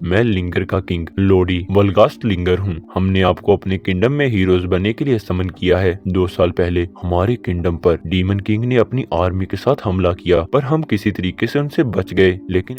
मैं लिंगर का king Lodi वलगास्ट linger हूँ। हमने आपको अपने किंगडम में हीरोज बनने के लिए समन किया है। 2 साल पहले हमारे किंगडम पर डीमन किंग ने अपनी आर्मी के साथ हमला किया, पर हम किसी तरीके से उनसे बच गए। लेकिन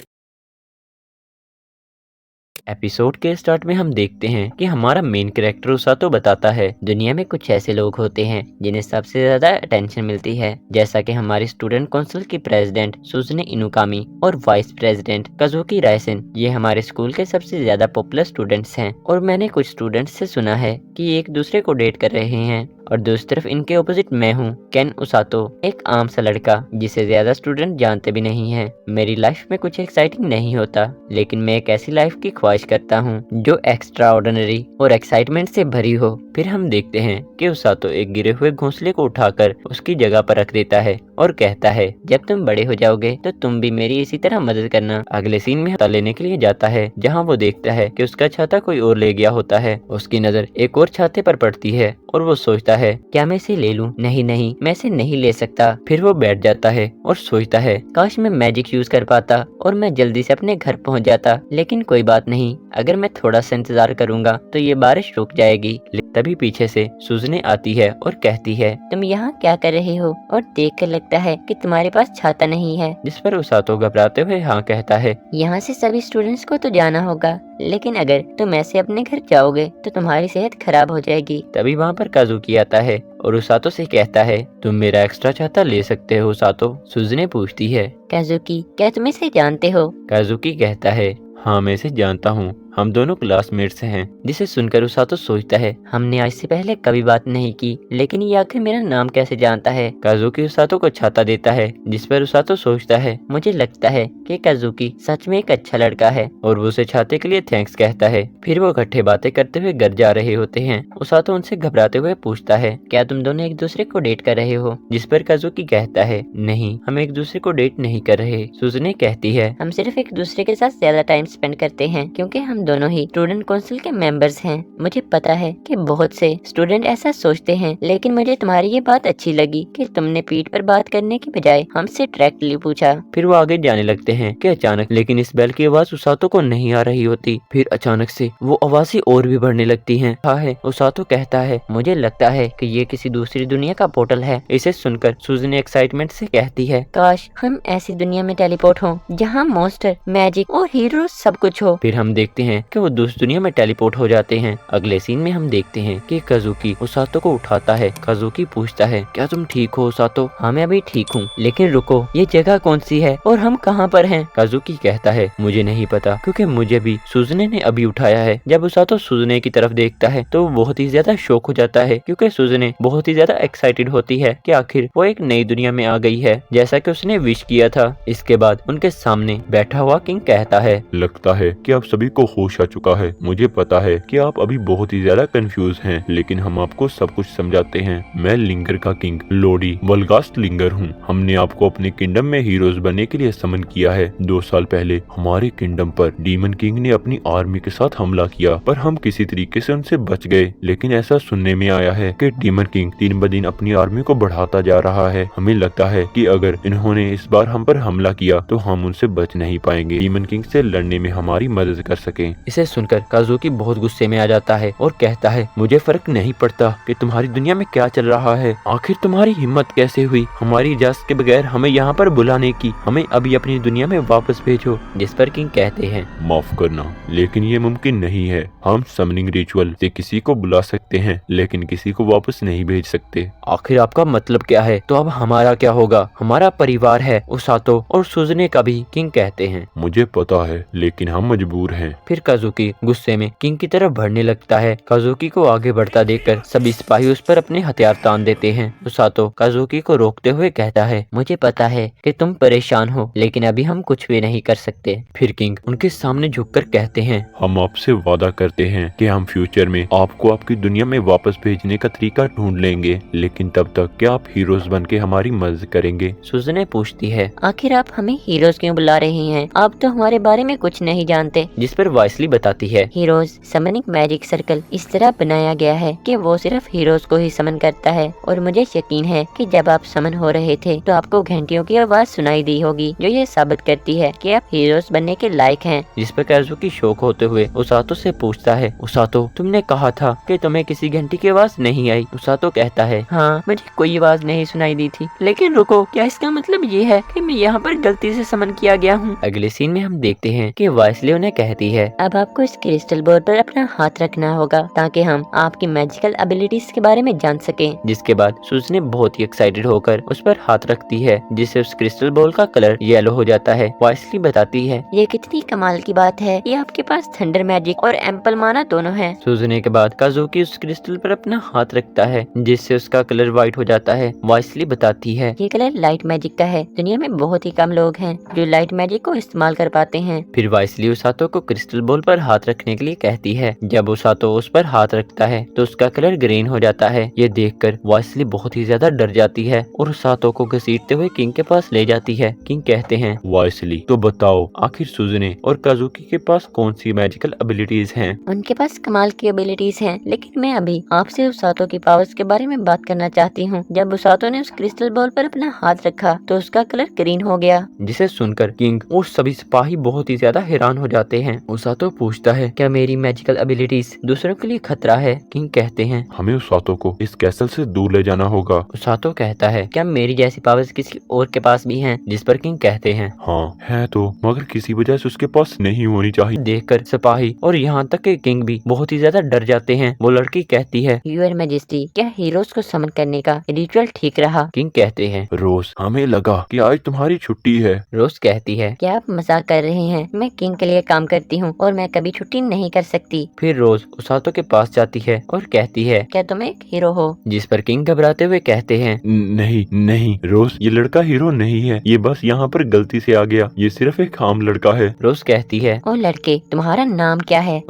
एपिसोड के स्टार्ट में हम देखते हैं कि हमारा मेन कैरेक्टर उसातो बताता है दुनिया में कुछ ऐसे लोग होते हैं जिन्हें सबसे ज्यादा अटेंशन मिलती है, जैसा कि हमारी स्टूडेंट काउंसिल की प्रेसिडेंट सुजुने इनुकामी और वाइस प्रेसिडेंट काजुकी रायसेन। ये हमारे स्कूल के सबसे ज्यादा पॉपुलर स्टूडेंट्स हैं और मैंने कुछ स्टूडेंट्स से सुना है कि ये एक दूसरे को डेट कर रहे हैं। और दूसरी तरफ इनके ऑपोजिट मैं हूँ, केन उसातो, एक आम सा लड़का जिसे ज्यादा स्टूडेंट जानते भी नहीं हैं। मेरी लाइफ में कुछ एक्साइटिंग नहीं होता, लेकिन मैं एक ऐसी लाइफ की ख्वाहिश करता हूँ जो एक्स्ट्रा ऑर्डिनरी और एक्साइटमेंट से भरी हो। फिर हम देखते हैं कि उसातो एक गिरे हुए घोंसले को उठाकर उसकी जगह पर रख देता है और कहता है, जब तुम बड़े हो जाओगे तो तुम भी मेरी इसी तरह मदद करना। अगले सीन में छाता लेने के लिए जाता है, जहाँ वो देखता है कि उसका छाता कोई और ले गया होता है। उसकी नजर एक और छाते पर पड़ती है और वो सोचता है, क्या मैं इसे ले लूं? नहीं नहीं, मैं इसे नहीं ले सकता। फिर वो बैठ जाता है और सोचता है, काश मैं मैजिक यूज कर पाता और मैं जल्दी से अपने घर पहुंच जाता। लेकिन कोई बात नहीं, अगर मैं थोड़ा सा इंतजार करूंगा तो ये बारिश रुक जाएगी। तभी पीछे से सुजने आती है और कहती है, तुम यहाँ क्या कर रहे हो? और देख कर लगता है कि तुम्हारे पास छाता नहीं है। जिस पर उसातो घबराते हुए हाँ कहता है, यहाँ से सभी स्टूडेंट्स को तो जाना होगा, लेकिन अगर तुम ऐसे अपने घर जाओगे तो तुम्हारी सेहत खराब हो जाएगी। तभी वहाँ पर काजुकी आता है और उसातो से कहता है, तुम मेरा एक्स्ट्रा छाता ले सकते हो उसातो? सुजने पूछती है, काजुकी, क्या तुम इसे जानते हो? काजुकी कहता है, हाँ मैं इसे जानता हूँ, हम दोनों क्लासमेट्स हैं। जिसे सुनकर उसातो सोचता है, हमने आज से पहले कभी बात नहीं की, लेकिन ये आखिर मेरा नाम कैसे जानता है? काजुकी उसातो को छाता देता है, जिस पर उसातो सोचता है, मुझे लगता है कि काजुकी सच में एक अच्छा लड़का है, और वो उसे छाते के लिए थैंक्स कहता है। फिर वो इकट्ठे बातें करते हुए घर जा रहे होते हैं। उसातो उनसे घबराते हुए पूछता है, क्या तुम दोनों एक दूसरे को डेट कर रहे हो? जिस पर काजुकी कहता है, नहीं, हम एक दूसरे को डेट नहीं कर रहे। सुजने कहती है, हम सिर्फ एक दूसरे के साथ ज्यादा टाइम स्पेंड करते हैं क्योंकि हम दोनों ही स्टूडेंट काउंसिल के मेंबर्स हैं। मुझे पता है कि बहुत से स्टूडेंट ऐसा सोचते हैं, लेकिन मुझे तुम्हारी ये बात अच्छी लगी कि तुमने पीठ पर बात करने की बजाय हमसे डायरेक्टली पूछा। फिर वो आगे जाने लगते हैं कि अचानक लेकिन इस बेल की आवाज उसातो को नहीं आ रही होती। फिर अचानक से वो आवाजें और भी बढ़ने लगती हैं। हाँ है, उसातो कहता है, मुझे लगता है कि ये किसी दूसरी दुनिया का पोर्टल है। इसे सुनकर सुजने एक्साइटमेंट से कहती है, काश हम ऐसी दुनिया में टेलीपोर्ट हों जहाँ मॉन्स्टर, मैजिक और हीरो सब कुछ हो। फिर हम देखते हैं कि वो दूसरी दुनिया में टेलीपोर्ट हो जाते हैं। अगले सीन में हम देखते हैं कि काजुकी उसातो को उठाता है। काजुकी पूछता है, क्या तुम ठीक हो उसातो? हाँ मैं अभी ठीक हूँ, लेकिन रुको, ये जगह कौन सी है और हम कहाँ पर हैं? काजुकी कहता है, मुझे नहीं पता, क्योंकि मुझे भी सुजने ने अभी उठाया है। जब उसातो सुजने की तरफ देखता है तो वो बहुत ही ज्यादा शॉक हो जाता है, क्योंकि सुजने बहुत ही ज्यादा एक्साइटेड होती है कि आखिर वो एक नई दुनिया में आ गई है, जैसा कि उसने विश किया था। इसके बाद उनके सामने बैठा हुआ किंग कहता है, लगता है कि आप सभी को होश आ चुका है। मुझे पता है कि आप अभी बहुत ही ज्यादा कंफ्यूज हैं, लेकिन हम आपको सब कुछ समझाते हैं। मैं लिंगर का किंग लोडी वलगास्ट लिंगर हूँ। हमने आपको अपने किंगडम में हीरोज बनने के लिए समन किया है। 2 साल पहले हमारे किंगडम पर डीमन किंग ने अपनी आर्मी के साथ हमला किया, पर हम किसी तरीके से उनसे बच गए। लेकिन ऐसा सुनने में आया है कि डीमन किंग दिन ब दिन अपनी आर्मी को बढ़ाता जा रहा है। हमें लगता है कि अगर इन्होंने इस बार हम पर हमला किया तो हम उनसे बच नहीं पाएंगे। डीमन किंग से लड़ने में हमारी मदद कर सके। इसे सुनकर काजुकी बहुत गुस्से में आ जाता है और कहता है, मुझे फर्क नहीं पड़ता कि तुम्हारी दुनिया में क्या चल रहा है। आखिर तुम्हारी हिम्मत कैसे हुई हमारी इजाजत के बगैर हमें यहाँ पर बुलाने की? हमें अभी अपनी दुनिया में वापस भेजो। जिस पर किंग कहते हैं, माफ करना, लेकिन ये मुमकिन नहीं है। हम समनिंग रिचुअल से किसी को बुला सकते हैं, लेकिन किसी को वापस नहीं भेज सकते। आखिर आपका मतलब क्या है? तो अब हमारा क्या होगा? हमारा परिवार है उसातो और सुजने का भी। किंग कहते हैं, मुझे पता है, लेकिन हम मजबूर हैं। फिर काजुकी गुस्से में किंग की तरफ बढ़ने लगता है। काजुकी को आगे बढ़ता देखकर सभी सिपाही उस पर अपने हथियार तान देते हैं। उसातो काजुकी को रोकते हुए कहता है, मुझे पता है कि तुम परेशान हो, लेकिन अभी हम कुछ भी नहीं कर सकते। फिर किंग उनके सामने झुककर कहते हैं, हम आपसे वादा करते हैं कि हम फ्यूचर में आपको आपकी दुनिया में वापस भेजने का तरीका ढूंढ लेंगे, लेकिन तब तक क्या आप हीरोज बन के हमारी मदद करेंगे? सुजने पूछती है, आखिर आप हमें हीरोज क्यों बुला रहे हैं? आप तो हमारे बारे में कुछ नहीं जानते। जिस पर वाइस वाइसली बताती है। हीरोज समनिंग मैजिक सर्कल इस तरह बनाया गया है कि वो सिर्फ हीरोज को ही समन करता है, और मुझे यकीन है कि जब आप समन हो रहे थे तो आपको घंटियों की आवाज सुनाई दी होगी, जो ये साबित करती है कि आप हीरोज बनने के लायक हैं। जिस पर काजुकी शौक होते हुए उसातो से पूछता है, उसातो तुमने कहा था कि तुम्हें किसी घंटी की आवाज नहीं आई। उसातो कहता है, हाँ मुझे कोई आवाज नहीं सुनाई दी थी, लेकिन रुको, क्या इसका मतलब ये है कि मैं यहाँ पर गलती से समन किया गया हूँ। अगले सीन में हम देखते हैं कि वाइसली उन्हें कहती है, अब आपको इस क्रिस्टल बोर्ड पर अपना हाथ रखना होगा ताकि हम आपकी मैजिकल एबिलिटीज के बारे में जान सकें। जिसके बाद सुजने बहुत ही एक्साइटेड होकर उस पर हाथ रखती है, जिससे उस क्रिस्टल बॉल का कलर येलो हो जाता है। वाइसली बताती है, ये कितनी कमाल की बात है कि आपके पास थंडर मैजिक और एम्पल माना दोनों है। सूजने के बाद काजुकी उस क्रिस्टल पर अपना हाथ रखता है, जिससे उसका कलर व्हाइट हो जाता है। वाइसली बताती है, ये कलर लाइट मैजिक का है। दुनिया में बहुत ही कम लोग हैं जो लाइट मैजिक को इस्तेमाल कर पाते हैं। फिर वाइसली उसातो को क्रिस्टल बॉल पर हाथ रखने के लिए कहती है। जब उसातो उस पर हाथ रखता है तो उसका कलर ग्रीन हो जाता है। ये देखकर वाइसली बहुत ही ज्यादा डर जाती है और उसातो को घसीटते हुए किंग के पास ले जाती है। किंग कहते हैं, वाइसली तो बताओ, आखिर सुजने और काजुकी के पास कौन सी मैजिकल एबिलिटीज हैं? उनके पास कमाल की एबिलिटीज हैं, लेकिन मैं अभी आपसे उसातो की पावर्स के बारे में बात करना चाहती हूँ। जब उसातो ने उस क्रिस्टल बॉल पर अपना हाथ रखा तो उसका कलर ग्रीन हो गया। जिसे सुनकर किंग और सभी सिपाही बहुत ही ज्यादा हैरान हो जाते हैं। उसातो पूछता है, क्या मेरी मैजिकल एबिलिटीज दूसरों के लिए खतरा है? किंग कहते हैं, हमें उसातो को इस कैसल से दूर ले जाना होगा। उसातो कहता है, क्या मेरी जैसी पावर्स किसी और के पास भी हैं? जिस पर किंग कहते हैं, हाँ है तो, मगर किसी वजह से उसके पास नहीं होनी चाहिए। देखकर सिपाही और यहाँ तक के किंग भी बहुत ही ज्यादा डर जाते हैं। वो लड़की कहती है, यूर मैजेस्टी, क्या हीरोज को समन करने का रिचुअल ठीक रहा? किंग कहते हैं, रोज हमें लगा कि आज तुम्हारी छुट्टी है। रोज कहती है, क्या आप मजाक कर रहे हैं? मैं किंग के लिए काम करती हूँ और मैं कभी छुट्टी नहीं कर सकती। फिर रोज उसातो के पास जाती है और कहती है, क्या तुम एक हीरो हो? जिस पर किंग घबराते हुए कहते हैं, नहीं नहीं रोज, ये लड़का हीरो नहीं है, ये बस यहाँ पर गलती से आ गया, ये सिर्फ एक आम लड़का है। रोज कहती है, ओ लड़के, तुम्हारा नाम क्या है?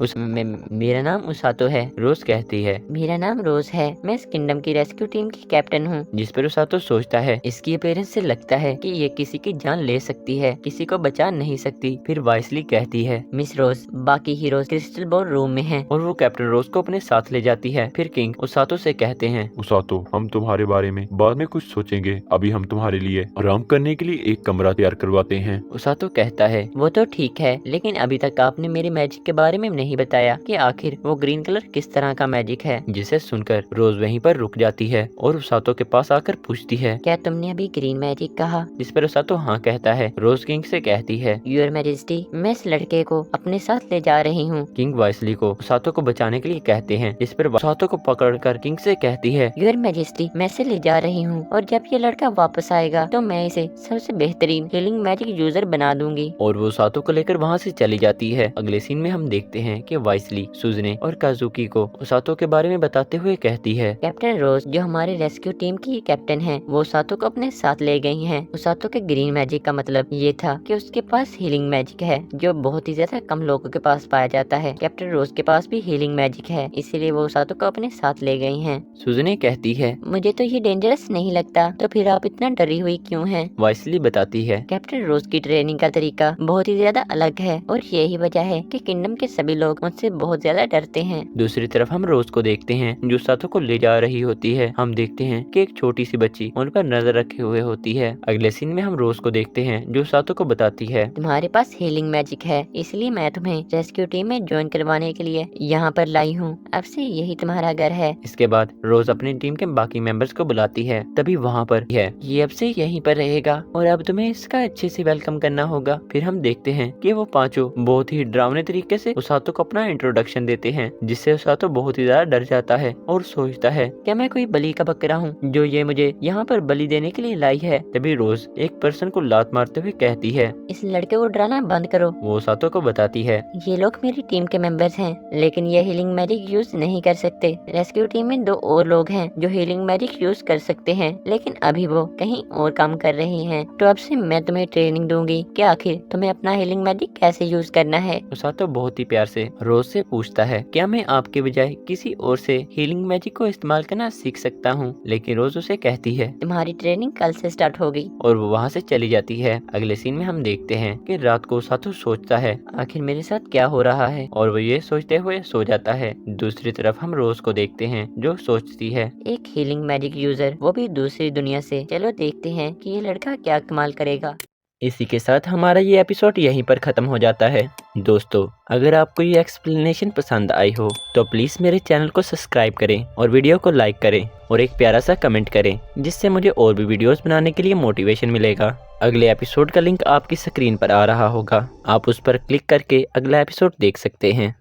मेरा नाम उसातो है। रोज कहती है, मेरा नाम रोज है। मैं इस किंगडम की रेस्क्यू टीम की कैप्टन हूँ। जिस पर उसातो सोचता है, इसकी अपीयरेंस से लगता है कि ये किसी की जान ले सकती है, किसी को बचा नहीं सकती। फिर वाइसली कहती है, मिस रोज, बाकी हीरोज क्रिस्टल बॉल रूम में हैं। और वो कैप्टन रोज को अपने साथ ले जाती है। फिर किंग उसातो से कहते हैं, उसातो, हम तुम्हारे बारे में बाद में कुछ सोचेंगे, अभी हम तुम्हारे लिए आराम करने के लिए एक कमरा तैयार करवाते हैं। उसातो कहता है, वो तो ठीक है, लेकिन अभी तक आपने मेरी मैजिक के बारे में नहीं बताया कि आखिर वो ग्रीन कलर किस तरह का मैजिक है। जिसे सुनकर रोज वहीं पर रुक जाती है और उसातो के पास आकर पूछती है, क्या तुमने अभी ग्रीन मैजिक कहा? जिस पर उसातो हाँ कहता है। रोज किंग से कहती है, यूर मैजेस्टी, मैं इस लड़के को अपने साथ ले जा रही हूँ। किंग वाइसली को उसातो को बचाने के लिए कहते हैं। जिस पर उसातो को पकड़कर किंग से कहती है, यूर मैजेस्टी, मैं इसे ले जा रही हूँ और जब ये लड़का वापस आएगा तो मैं इसे सबसे बेहतरीन हीलिंग मैजिक यूजर बना दूंगी। और वो उसातो को लेकर वहाँ से चली जाती है। अगले सीन में हम देखते हैं कि वाइसली सुजने और काजुकी को उसातो के बारे में बताते हुए कहती है, कैप्टन रोज, जो हमारे रेस्क्यू टीम की कैप्टन है, वो उसातो को अपने साथ ले गई हैं। उसातो के ग्रीन मैजिक का मतलब ये था कि उसके पास हीलिंग मैजिक है, जो बहुत ही ज्यादा कम लोगों के पास पाया जाता है। कैप्टन रोज के पास भी हीलिंग मैजिक है, इसीलिए वो उसातो को अपने साथ ले गई हैं। सुजने कहती है, मुझे तो ये डेंजरस नहीं लगता, तो फिर आप इतना डरी हुई क्यों हैं? वाइसली बताती है, कैप्टन रोज की ट्रेनिंग का तरीका बहुत ही ज्यादा अलग है और यही वजह है कि किंगडम के सभी लोग मुझसे बहुत ज्यादा डरते हैं। दूसरी तरफ हम रोज को देखते हैं जो उसातो को ले जा रही होती है। हम देखते हैं कि एक छोटी सी बच्ची उन पर नजर रखे हुए होती है। अगले सीन में हम रोज को देखते हैं जो उसातो को बताती है, तुम्हारे पास हीलिंग मैजिक है, इसलिए मैं तुम्हें रेस्क्यू टीम में ज्वाइन करवाने के लिए यहाँ पर लाई हूँ। अब से यही तुम्हारा घर है। इसके बाद रोज अपनी टीम के बाकी मेंबर्स को बुलाती है। तभी वहाँ पर है, ये अब से यहीं पर रहेगा और अब तुम्हें इसका अच्छे से वेलकम करना होगा। फिर हम देखते हैं कि वो पांचों बहुत ही डरावने तरीके से उसातो को अपना इंट्रोडक्शन देते हैं, जिससे उसातो बहुत ही ज्यादा डर जाता है और सोचता है, क्या मैं कोई बलि का बकरा हूँ जो ये मुझे यहाँ पर बलि देने के लिए लाई है। तभी रोज एक पर्सन को लात मारते हुए कहती है, इस लड़के को डराना बंद करो। वो उसातो को बताती है, ये लोग मेरी टीम के मेंबर्स हैं, लेकिन ये हीलिंग मैजिक यूज नहीं कर सकते। रेस्क्यू टीम में 2 और लोग हैं जो हीलिंग मैजिक यूज कर सकते हैं, लेकिन अभी वो कहीं और काम कर रहे हैं। तो अब से मैं तुम्हें ट्रेनिंग दूंगी कि आखिर तुम्हें अपना हीलिंग मैजिक कैसे यूज करना है। उसातो बहुत ही प्यार से रोज से पूछता है, क्या मैं आपके बजाय किसी और से हीलिंग मैजिक को इस्तेमाल करना सीख सकता हूँ। लेकिन रोज उसे कहती है, तुम्हारी ट्रेनिंग कल से स्टार्ट होगी। और वो वहाँ से चली जाती है। अगले सीन में हम देखते हैं कि रात को उसातो सोचता है, आखिर मेरे साथ क्या हो रहा है, और वो ये सोचते हुए सो जाता है। दूसरी तरफ हम रोज को देखते हैं जो सोचती है, एक हीलिंग मैजिक यूजर, वो भी दूसरी दुनिया से। चलो देखते हैं कि ये लड़का क्या कमाल करेगा। इसी के साथ हमारा ये एपिसोड यहीं पर ख़त्म हो जाता है। दोस्तों, अगर आपको ये एक्सप्लेनेशन पसंद आई हो तो प्लीज़ मेरे चैनल को सब्सक्राइब करें और वीडियो को लाइक करें और एक प्यारा सा कमेंट करें, जिससे मुझे और भी वीडियोस बनाने के लिए मोटिवेशन मिलेगा। अगले एपिसोड का लिंक आपकी स्क्रीन पर आ रहा होगा, आप उस पर क्लिक करके अगला एपिसोड देख सकते हैं।